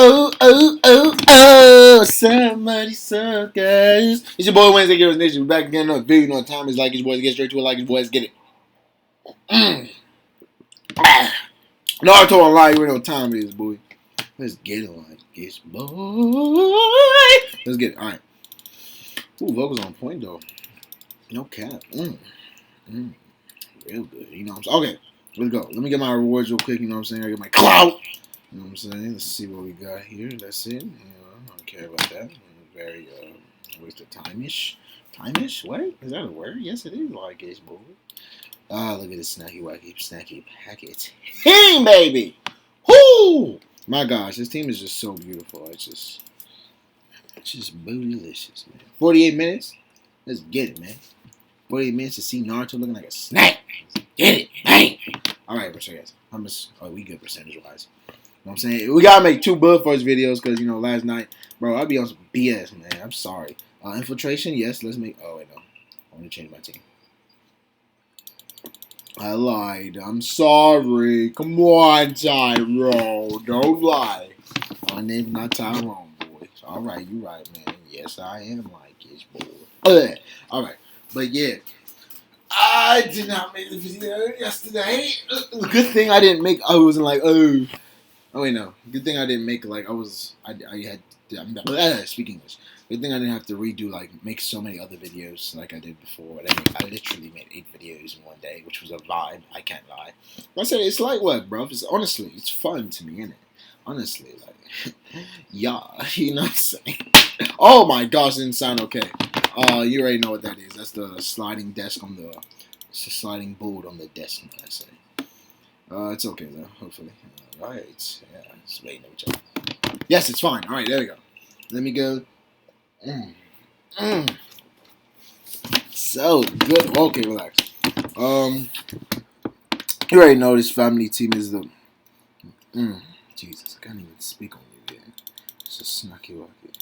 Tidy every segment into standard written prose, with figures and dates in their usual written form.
oh, somebody suckers. It's your boy Wednesday Girls Nation. We're back again. Another video. You know what time is like. His boys get straight to it. Like his boys get it. Naruto online. You know what time it is, boy. Let's get it like this, boy. Let's get it. All right. Ooh, vocals on point though. No cap. Real good. You know what I'm saying? Okay, let's go. Let me get my rewards real quick. You know what I'm saying? I get my clout. You know what I'm saying? Let's see what we got here. That's it. You know, I don't care about that. Very waste of time-ish. Time-ish? What? Is that a word? Yes, it is. Like it's boy. Ah, look at this snacky wacky snacky packet. Team, baby. Whoo! My gosh, this team is just so beautiful. It's just bootylicious, man. 48 minutes. Let's get it, man. 48 minutes to see Naruto looking like a snack. Get it, man. All right, what's your guys? How much? Oh, we good percentage-wise. You know what I'm saying? We gotta make 2 Blood Force videos because, you know, last night, bro, I'd be on some BS, man. I'm sorry. Infiltration, yes, let's make. Oh, wait, no. I want to change my team. I lied. I'm sorry. Come on, Tyrone. Don't lie. My name's not Tyrone, boy. All right, you right, man. Yes, I am like his boy. All right, but yeah. I did not make the video yesterday. Good thing I didn't make. I wasn't like, oh wait, no. Good thing I didn't make like I had speaking English. Good thing I didn't have to redo like make so many other videos like I did before. I literally made 8 videos in one day, which was a vibe. I can't lie. I said it's light work, bro. Honestly, it's fun to me, innit? Honestly, like, yeah, you know what I'm saying? Oh my gosh, it didn't sound okay. You already know what that is. That's the sliding desk on the. It's a sliding board on the desk, I say. It's okay though. Hopefully. Alright. Yeah. Just waiting on each other. Yes, it's fine. Alright, there we go. Let me go. So good. Okay, relax. You already know this family team is the. Jesus, I can't even speak on you yet. It's a snacky wacky.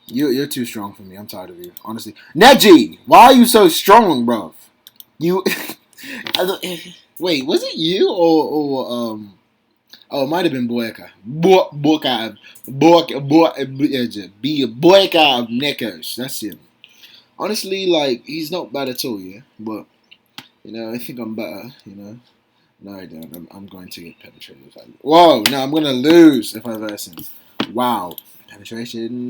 You're too strong for me. I'm tired of you. Honestly. Neji! Why are you so strong, bro? You... Wait, was it you or oh, it might have been Boyka. Boyka of Nekos. That's him. Honestly, like, he's not bad at all, yeah? But, you know, I think I'm better, you know? No, I don't. I'm going to get penetrated if I... Whoa! No, I'm going to lose if I verse him. Wow. Penetration?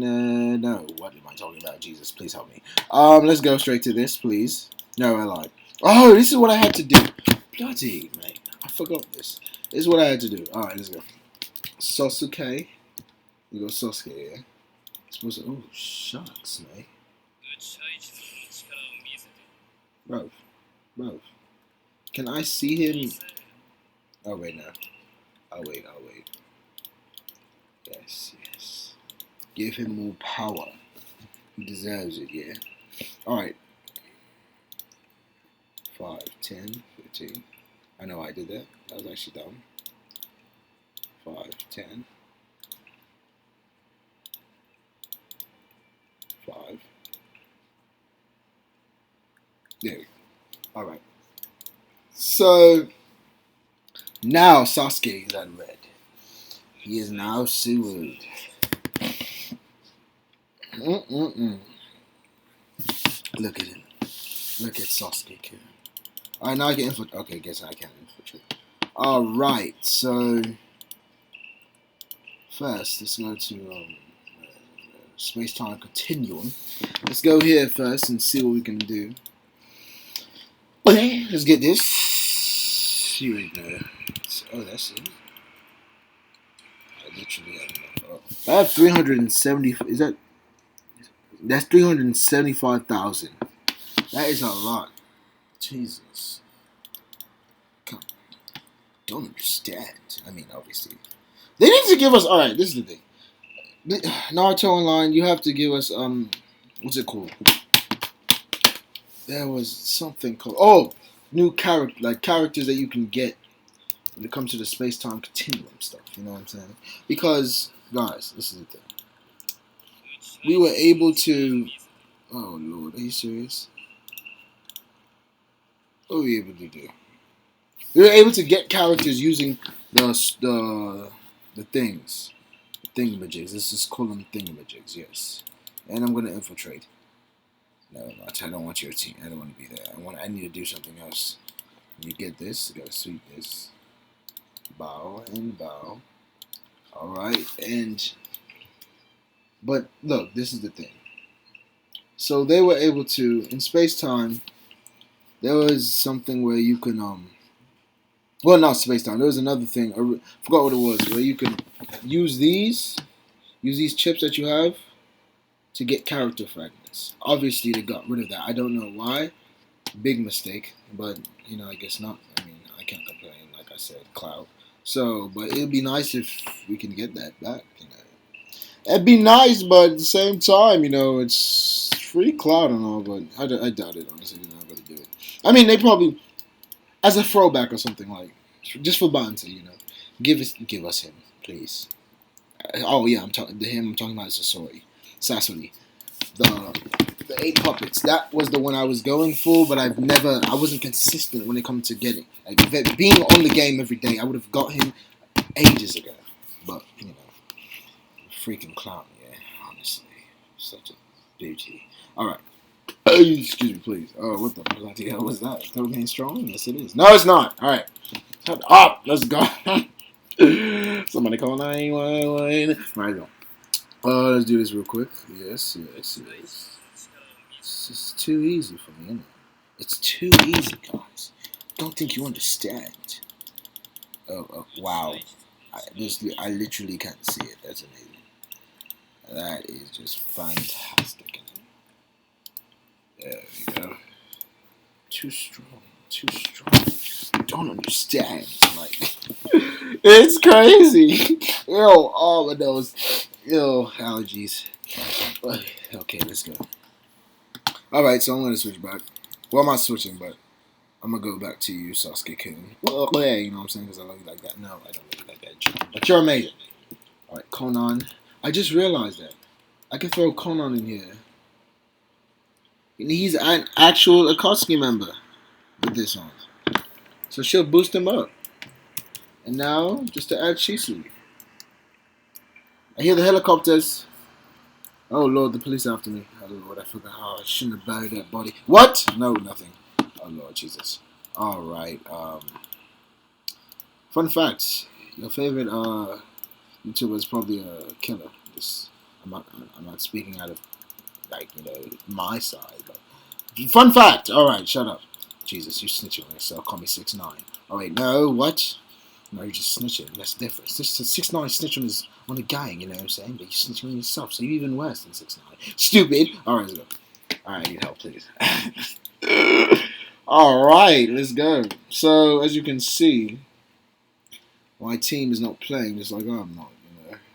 No. What am I talking about? Jesus, please help me. Let's go straight to this, please. No, I lied. Oh, this is what I had to do. Bloody, mate. I forgot this. This is what I had to do. Alright, let's go. Sasuke. We go Sasuke, yeah? Supposed to... Oh, shucks, mate. Bro. Can I see him? Oh, wait, no. I'll wait. Yes. Give him more power. He deserves it, yeah. Alright. 5, 10, 15. I know I did that. That was actually dumb. 5, 10. 5. There we go. Alright. So, now Sasuke is unread. He is now sewered. Look at him. Look at Sasuke. Alright, now I can infiltrate. Okay, guess I can infiltrate. Alright, so first, let's go to space-time continuum. Let's go here first and see what we can do. Okay, let's get this. You already know. Oh, that's it. I literally have enough. I have 370. Is that? That's 375,000. That is a lot. Jesus. Don't understand. I mean, obviously. They need to give us... Alright, this is the thing. Naruto Online, you have to give us... What's it called? There was something called... Oh! New characters that you can get when it comes to the space-time continuum stuff. You know what I'm saying? Because, guys, this is the thing. We were able to... Oh, Lord. Are you serious? What were we able to do? We were able to get characters using the things. thingamajigs. Let's just call them thingamajigs, yes. And I'm gonna infiltrate. No, I don't want your team. I don't want to be there. I need to do something else. You get this. You gotta sweep this. Bow and bow. Alright, but look, this is the thing. So they were able to, in space-time, there was something where you can, well, not space-time, there was another thing, I forgot what it was, where you can use these chips that you have to get character fragments. Obviously, they got rid of that. I don't know why. Big mistake, but, I guess not. I mean, I can't complain, like I said, cloud. So, but it'd be nice if we can get that back, It'd be nice, but at the same time, it's free cloud and all, but I doubt it, honestly. They're not going to do it. I mean, they probably, as a throwback or something, like, just for Banter, give us him, please. Oh, yeah, I'm talking about Sasori. The 8 puppets. That was the one I was going for, but I wasn't consistent when it comes to getting. Like, being on the game every day, I would have got him ages ago. But, freaking clown, yeah, honestly. Such a beauty. Alright. Excuse me, please. Oh, what the bloody hell was that? Is that remain strong? Yes, it is. No, it's not. Alright. Shut up. Let's go. Somebody call 911. Alright, go. Let's do this real quick. Yes. It's just too easy for me, isn't it? It's too easy, guys. Don't think you understand. Oh, wow. I literally can't see it. That's amazing. That is just fantastic. There we go. Too strong. You don't understand. Like, it's crazy. Ew, all of those. Ew, allergies. Okay, let's go. Alright, so I'm going to switch back. Well, I'm not switching, but I'm going to go back to you, Sasuke-kun. Well, yeah, you know what I'm saying? Because I love you like that. No, I don't love you like that. But you're amazing. Alright, Conan. I just realized that. I can throw Conan in here. And he's an actual Akatsuki member with this on. So she'll boost him up. And now, just to add Shisu. I hear the helicopters. Oh Lord, the police after me. Oh Lord, I forgot how I shouldn't have buried that body. What? No, nothing. Oh Lord Jesus. Alright, fun fact. Your favorite YouTuber is probably a killer. I'm not speaking out of my side, but fun fact. Alright, shut up. Jesus, you snitching on yourself. Call me 6ix9ine. Alright, no, what? No, you're just snitching. That's different. 6ix9ine snitching on the gang, you know what I'm saying? But you're snitching on yourself, so you're even worse than 6ix9ine. Stupid. Alright, let's go. Alright, I need help, please. Alright, let's go. So, as you can see, my team is not playing just like I'm not,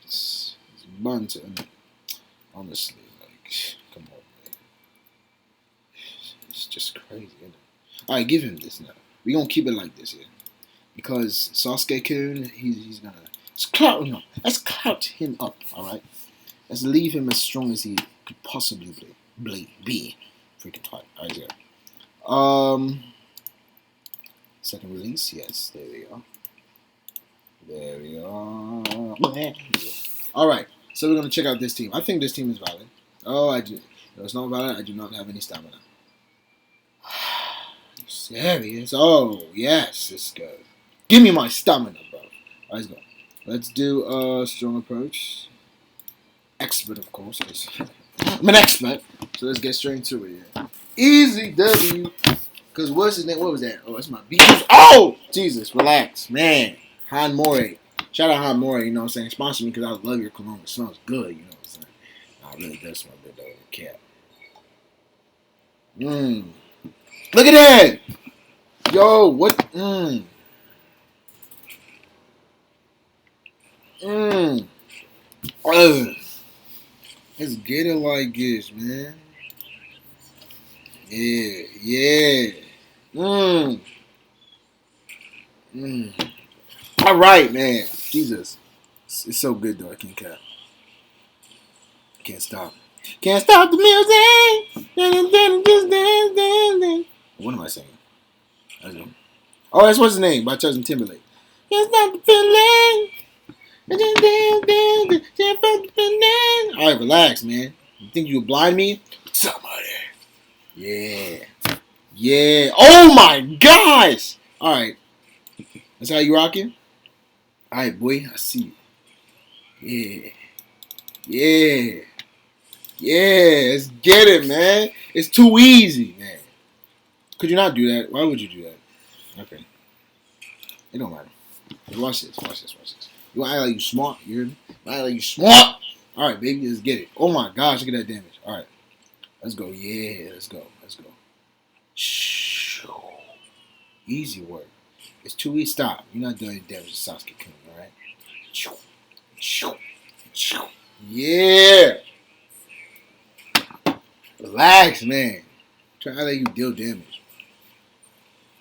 It's Banter, isn't it? Honestly, come on, man. It's just crazy, isn't it? Alright, give him this now. We're going to keep it like this here. Because Sasuke-kun, he's gonna... Let's clout him up, alright? Let's leave him as strong as he could possibly be. Freaking tight. Alright, yeah. Second release, yes, there we are. Alright, so we're gonna check out this team. I think this team is valid. Oh, I do. No, it's not valid. I do not have any stamina. Serious? Oh, yes, let's go. Give me my stamina, bro. Let's go. Let's do a strong approach. Expert, of course. I'm an expert. So let's get straight into it. Yeah. Easy W. Because what's his name? What was that? Oh, that's my beat. Oh! Jesus, relax. Man. Han More. Shout out Han More, you know what I'm saying? Sponsor me because I love your cologne. It smells good, you know what I'm saying? Nah, it really does smell good, though. Cat. Look at that! Yo, what? Let's get it like this, man. Yeah. All right, man. Jesus, it's so good though. I can't cap. Can't stop. Can't stop the music. Just dance. What am I saying? I don't know. Oh, that's what's his name by Justin Timberlake. Can't stop the feeling. Can't Alright, relax, man. You think you blind me? Somebody. Yeah. Yeah. Oh my gosh! Alright. That's how you rocking? Alright, boy. I see you. Yeah. Yeah. Yeah. Let's get it, man. It's too easy, man. Could you not do that? Why would you do that? Okay. It don't matter. Watch this. Watch this. Watch this. You act like you smart. You hear me? You act like you smart. Alright, baby. Let's get it. Oh my gosh. Look at that damage. Alright. Let's go. Yeah. Let's go. Let's go. Easy work. It's too easy. Stop. You're not doing any damage to Sasuke-kun, alright? Yeah. Relax, man. Try to let you deal damage.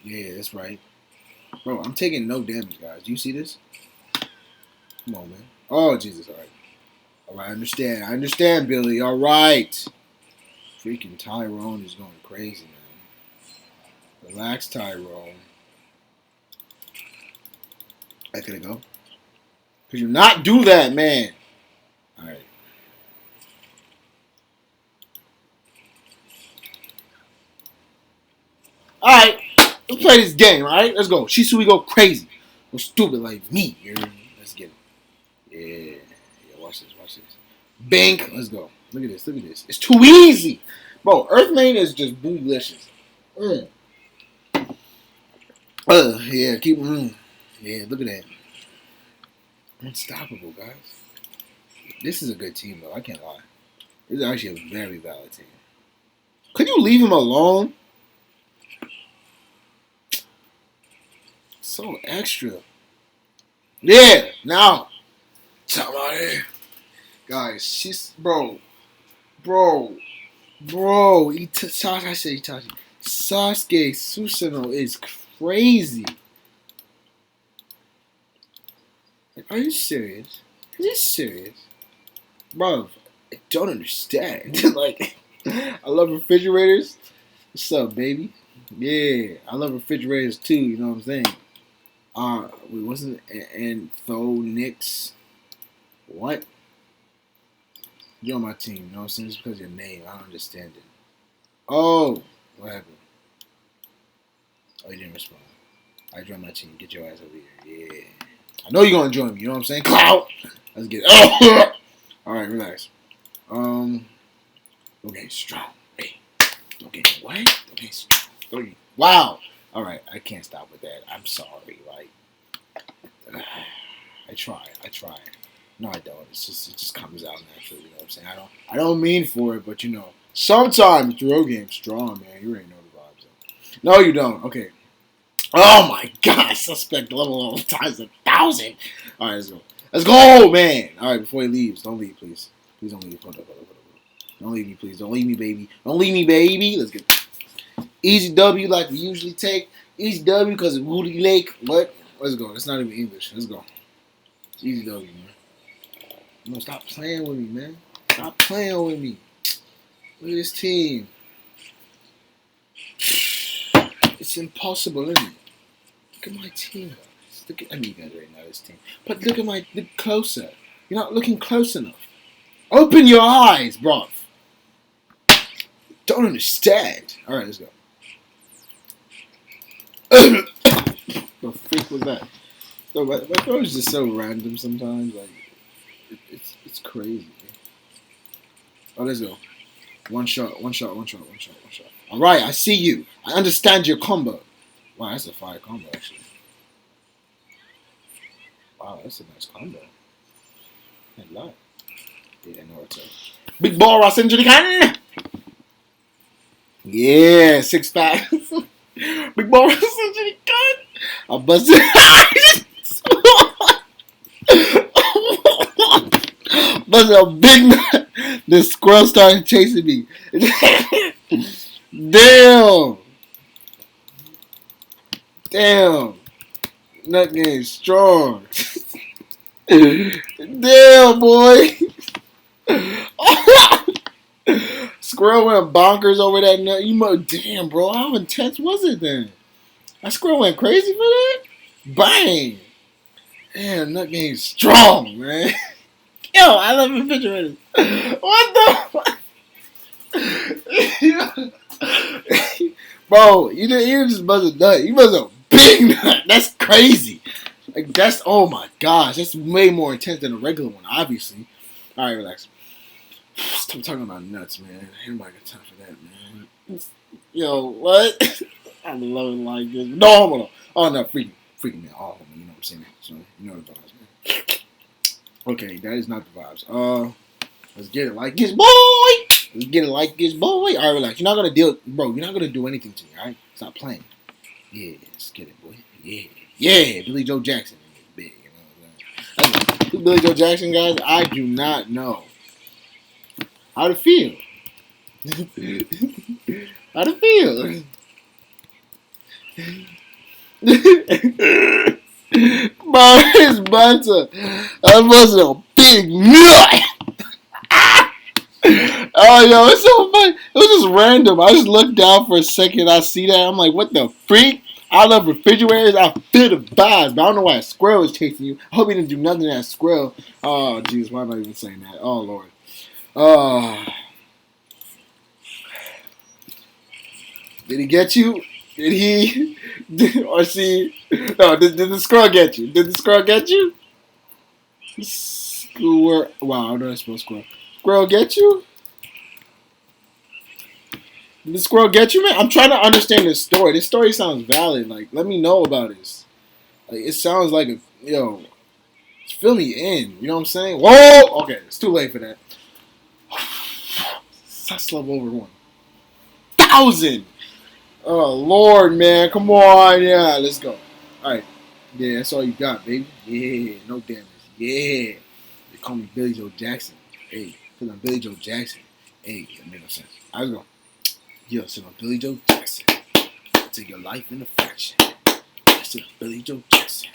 Yeah, that's right. Bro, I'm taking no damage, guys. Do you see this? Come on, man. Oh, Jesus. Alright. Alright, I understand. I understand, Billy. Alright. Freaking Tyrone is going crazy, man. Relax, Tyrone. I could go. Could you not do that, man? Alright. Alright. Let's play this game, alright? Let's go. Shisui go crazy. Go stupid like me. Let's get it. Yeah. Yeah, watch this. Watch this. Bank. Let's go. Look at this. Look at this. It's too easy. Bro, Earthmane is just boolicious. Yeah, keep yeah, look at that. Unstoppable, guys. This is a good team, though. I can't lie. This is actually a very valid team. Could you leave him alone? So extra. Yeah, now. Somebody. Guys, she's bro. I say Itachi. Sasuke Susanoo is crazy. Like, are you serious? Is this serious? Bro, I don't understand. Like, I love refrigerators. What's up, baby? Yeah, I love refrigerators too, you know what I'm saying? We wasn't Anthonix. What? You're on my team, you know what I'm saying? It's because of your name. I don't understand it. Oh, what happened? Oh, you didn't respond. I joined my team. Get your ass over here. Yeah. I know you're gonna join me, you know what I'm saying? Clout! Let's get it. Oh! Alright, relax. Okay, strong. Hey. Okay, what? Okay, strong. Wow. Alright, I can't stop with that. I'm sorry. Like, I try. No, I don't. It just comes out naturally. You know what I'm saying? I don't mean for it, but you know, sometimes the road game's strong, man. You already know the vibes. Though. No, you don't. Okay. Oh my God! Suspect level times 1,000. All right, let's go. Let's go, man. All right, before he leaves, don't leave, please. Please don't leave. Hold up. Don't leave me, please. Don't leave me, baby. Don't leave me, baby. Let's get easy W like we usually take. Easy W because of Woody Lake. What? Let's go. It's not even English. Let's go. Easy W, man. No, stop playing with me, man. Stop playing with me. Look at this team. It's impossible, isn't it? Look at my team. Look at you guys right now, this team. But look closer. You're not looking close enough. Open your eyes, bruv. Don't understand. Alright, let's go. The freak was that? So my phone is just so random sometimes. Like, it's crazy. Oh, let's go. One shot. Alright, I see you. I understand your combo. Wow, that's a fire combo, actually. Wow, that's a nice combo. Can't lie. Yeah, Naruto. Big ball, Rasenjurikan! Yeah, 6 packs. Big ball, Rasenjurikan! I'll bust it. Bust a big nut. The squirrel started chasing me. Damn. Nut game strong. Damn, boy. Squirrel went bonkers over that nut. Damn, bro. How intense was it then? That squirrel went crazy for that? Bang. Damn, nut game strong, man. I love refrigerators. What the? Bro, you just must have done. You must have big nut. That's crazy. Like that's oh my gosh, that's way more intense than a regular one. Obviously. All right, relax. Stop talking about nuts, man. Anybody got time for that, man? Yo, what? I love it like this. No, hold on. Oh no, freaking me all of me. You know what I'm saying? So you know the vibes, man. Okay, that is not the vibes. Let's get it like this, boy. Let's get it like this, boy. All right, relax. You're not gonna deal, bro. You're not gonna do anything to me. All right, stop playing. Yeah, let's get it, boy. Yeah. Billy Joe Jackson is big. You know what I'm saying? Who's Billy Joe Jackson, guys? I do not know. How to feel? How to feel? Bro, his butter. That was a big nut. Oh, yo, it's so funny. It was just random. I just looked down for a second. I see that. I'm like, what the freak? I love refrigerators. I feel the vibes, but I don't know why a squirrel is chasing you. I hope he didn't do nothing to that squirrel. Oh, jeez, why am I even saying that? Oh, Lord. Oh. Did he get you? Did he? Or she? No, did the squirrel get you? Did the squirrel get you? Squirrel. Wow, I know I supposed squirrel. Squirrel get you? Did the squirrel get you, man? I'm trying to understand this story. This story sounds valid. Like, let me know about this. Like, it sounds like a fill me in. You know what I'm saying? Whoa! Okay, it's too late for that. That's level over 1,000. Oh Lord, man, come on, yeah, let's go. All right, yeah, that's all you got, baby. Yeah, no damage. Yeah, they call me Billy Joe Jackson. Hey, cause I'm Billy Joe Jackson. Hey, that made no sense. I was going. Yo, so I'm Billy Joe Jackson. I take your life in a fraction. I said Billy Joe Jackson.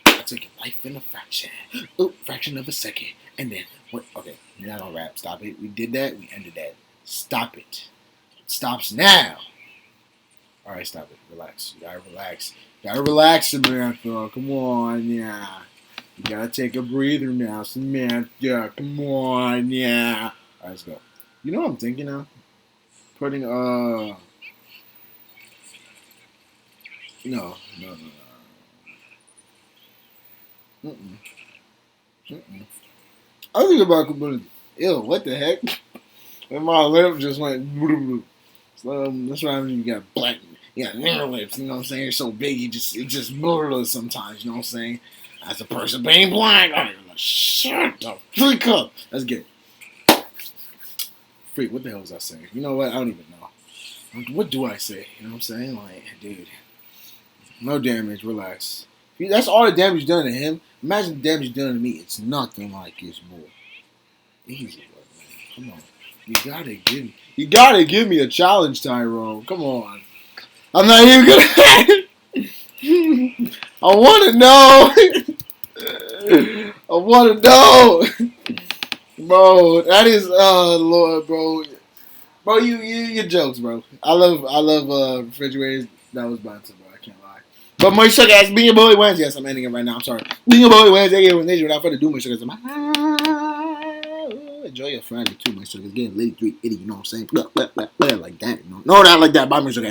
I took your life in a fraction. Ooh, fraction of a second. And then what? Okay, you're not gonna rap. Stop it. We did that. We ended that. Stop it. It stops now. All right, stop it. Relax. You gotta relax. You gotta relax, Samantha. Come on, yeah. You gotta take a breather now, Samantha. Come on, yeah. All right, let's go. You know what I'm thinking now? Putting no. Mm-mm. I was thinking about putting. Ew, what the heck? And my lip just went. So, that's why you got black. You got narrow lips. You know what I'm saying? You're so big, it just blurs sometimes. You know what I'm saying? As a person being black, I'm like, shut the freak up. Let's get it. Freak. What the hell was I saying? You know what? I don't even know. What do I say? You know what I'm saying? Like, dude, no damage. Relax. That's all the damage done to him. Imagine the damage done to me. It's nothing like this, boy. Easy, man. Come on. You gotta give me a challenge, Tyrone. Come on. I'm not even gonna. I wanna know. I wanna know. Bro, that is Lord, bro. Bro, you jokes, bro. I love refrigerators. That was banter, bro. I can't lie. But my sugar ass, being your boy Wednesday. Yes, I'm ending it right now. I'm sorry. Being your boy Wednesday, without further ado, my sugar. Enjoy your Friday too, my sugar. Getting late, 380. You know what I'm saying? Like that. You know? No, not like that. Bye, my sugar.